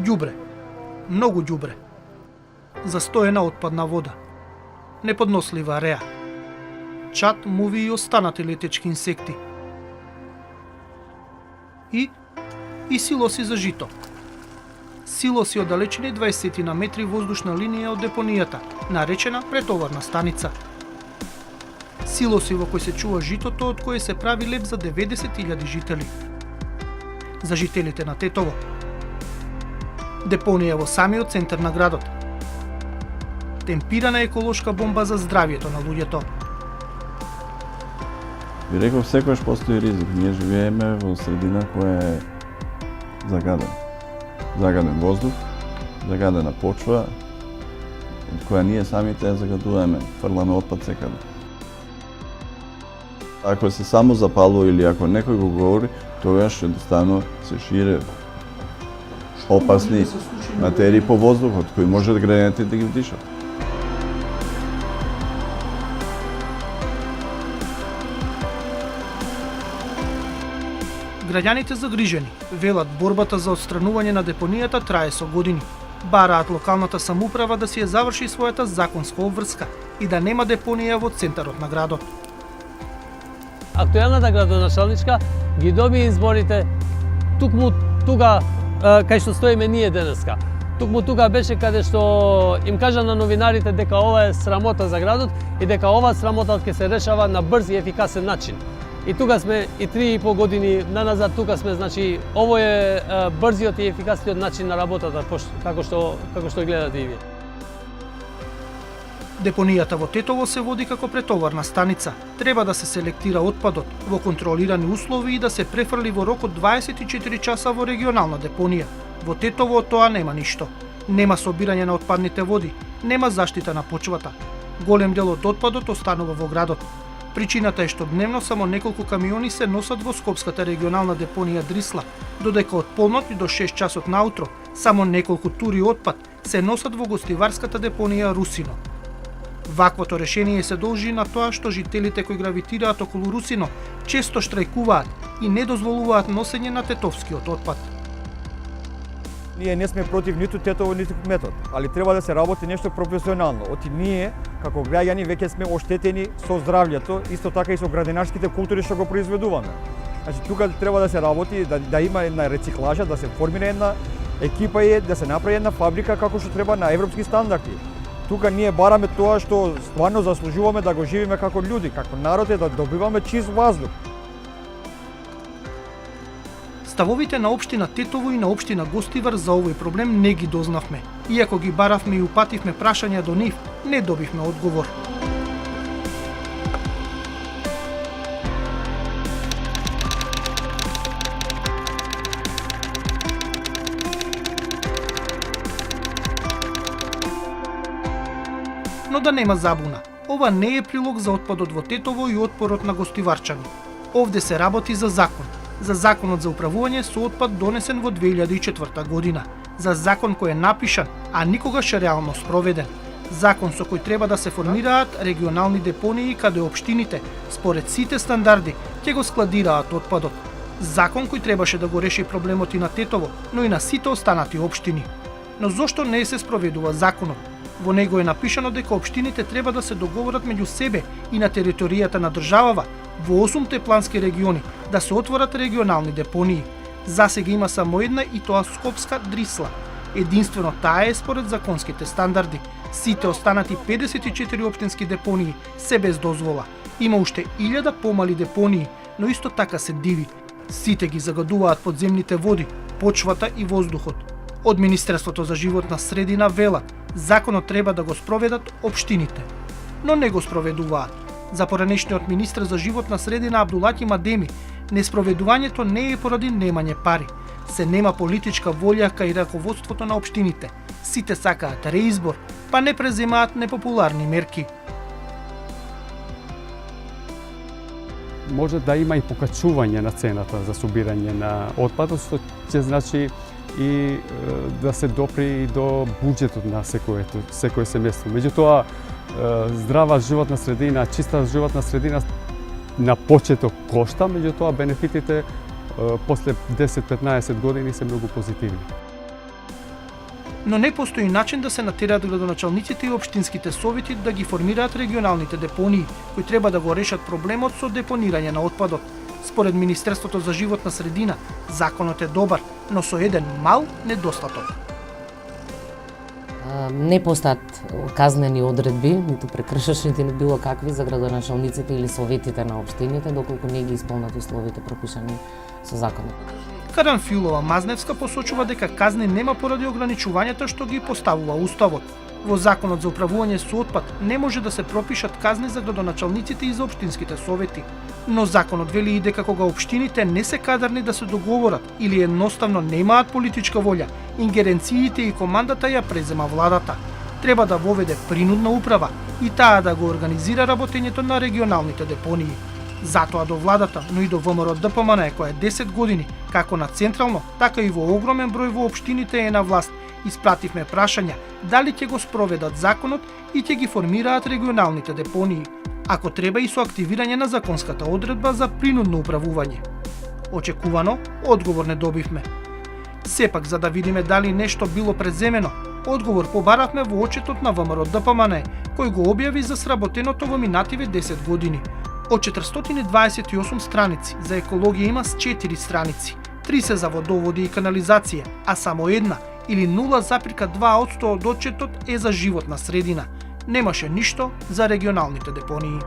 Ѓубре, многу ѓубре. Застоена отпадна вода. Неподнослива реа. Чат, муви и останати летечки инсекти. И силоси за жито. Силоси оддалечени 20 на метри воздушна линија од депонијата, наречена претоварна станица. Силоси во кои се чува житото од кое се прави леп за 90.000 жители. За жителите на Тетово. Депонија во самиот центар на градот. Темпирана еколошка бомба за здравието на луѓето. Би реков, секојаш постои ризик. Ние живееме во средина која е загадена. Загаден воздух, загадена почва, од која ние самите ја загадуваме, фрламе отпад секаде. Ако се само запалува или ако некој го говори, тогаш едноставно се шире опасни материи по воздухот, кои може граѓаните да ги вдишат. Граѓаните загрижени велат борбата за отстранување на депонијата трае со години. Бараат локалната самоуправа да си ја заврши својата законска обврска и да нема депонија во центарот на градот. Актуелната градоначалничка ги доби изборите тукму тука кај што стоиме ние денеска. Тукму тука беше каде што им кажа на новинарите дека ова е срамота за градот и дека ова срамота ќе се решава на брз и ефикасен начин. И тука сме и 3,5 години наназад, тука сме, значи, ово е брзиот и ефикасниот начин на работата, како што гледате и вие. Депонијата во Тетово се води како претоварна станица. Треба да се селектира отпадот во контролирани услови и да се префрли во рок од 24 часа во регионална депонија. Во Тетово тоа нема ништо. Нема собирање на отпадните води, нема заштита на почвата. Голем дел од отпадот останува во градот. Причината е што дневно само неколку камиони се носат во Скопската регионална депонија Дрисла, додека од полнот и до 6 часот наутро само неколку тури отпад се носат во гостиварската депонија Русино. Ваквото решение се должи на тоа што жителите кои гравитираат околу Русино често штрајкуваат и не дозволуваат носење на тетовскиот отпад. Ние не сме против ниту Тетово, ниту кметот, али треба да се работи нешто професионално. Оти ние, како граѓани, веќе сме оштетени со здравјето, исто така и со градинарските култури што го произведуваме. Значи, тука треба да се работи, да има една рециклажа, да се формира една екипа и да се направи една фабрика како што треба на европски стандарди. Тука ние бараме тоа што стварно заслужуваме да го живееме како луѓе, како народ е да добиваме чист воздух. Ставовите на општина Тетово и на општина Гостивар за овој проблем не ги дознавме. Иако ги баравме и упативме прашања до нив, не добивме одговор. Но да нема забуна, ова не е прилог за отпадот во Тетово и отпорот на гостиварчани. Овде се работи за закон. За законот за управување со отпад донесен во 2004 година. За закон кој е напишан, а никогаш реално спроведен. Закон со кој треба да се формираат регионални депонии каде општините, според сите стандарди, ќе го складираат отпадот. Закон кој требаше да го реши проблемот и на Тетово, но и на сите останати општини. Но зошто не се спроведува законот? Во него е напишано дека општините треба да се договорат меѓу себе и на територијата на државава во 8 плански региони да се отворат регионални депонии. Засега има само една и тоа Скопска Дрисла. Единствено таа е според законските стандарди. Сите останати 54 општински депонии се без дозвола. Има уште 1000 помали депонии, но исто така се диви. Сите ги загадуваат подземните води, почвата и воздухот. Од Министерството за животна средина велат, законот треба да го спроведат општините, но не го спроведуваат. За поранешниот министр за животна средина Абдулаки Мадеми, неспроведувањето не е поради немање пари. Се нема политичка волја кај раководството на општините. Сите сакаат реизбор, па не преземаат непопуларни мерки. Може да има и покачување на цената за собирање на отпадот, што ќе значи и да се допри до буџетот на секое семејство. Меѓутоа, здрава животна средина, чиста животна средина на почеток кошта, меѓутоа бенефитите после 10-15 години се многу позитивни. но не постои начин да се натераат градоначалниците и општинските совети да ги формираат регионалните депонии, кои треба да го решат проблемот со депонирање на отпадот. Според Министерството за животна средина, законот е добар, но со еден мал недостаток. Не постојат казнени одредби, ниту прекршачни, ниту било какви за градоначалниците или советите на општините, доколку не ги исполнат условите пропишани со законот. Карамфилова Мазневска посочува дека казни нема поради ограничувањата што ги поставува Уставот. Во Законот за управување со отпад не може да се пропишат казни за градоначалниците и за општинските совети. Но законот вели и дека кога општините не се кадарни да се договорат или едноставно немаат политичка волја, ингеренциите и командата ја презема владата. Треба да воведе принудна управа и таа да го организира работењето на регионалните депонии. Затоа до владата, но и до ВМРО ДПМН, која е 10 години, како на централно, така и во огромен број во општините е на власт, испративме прашања дали ќе го спроведат законот и ќе ги формираат регионалните депонии, ако треба и со активирање на законската одредба за принудно управување. Очекувано, одговор не добивме. Сепак, за да видиме дали нешто било преземено, одговор побаравме во отчетот на ВМРО ДПМН, кој го објави за сработеното во минативе 10 години. Од 428 страници, за екологија има 4 страници, 3 се за водоводи и канализација, а само една, или 0,2% од отчетот е за животна средина. Немаше ништо за регионалните депонии.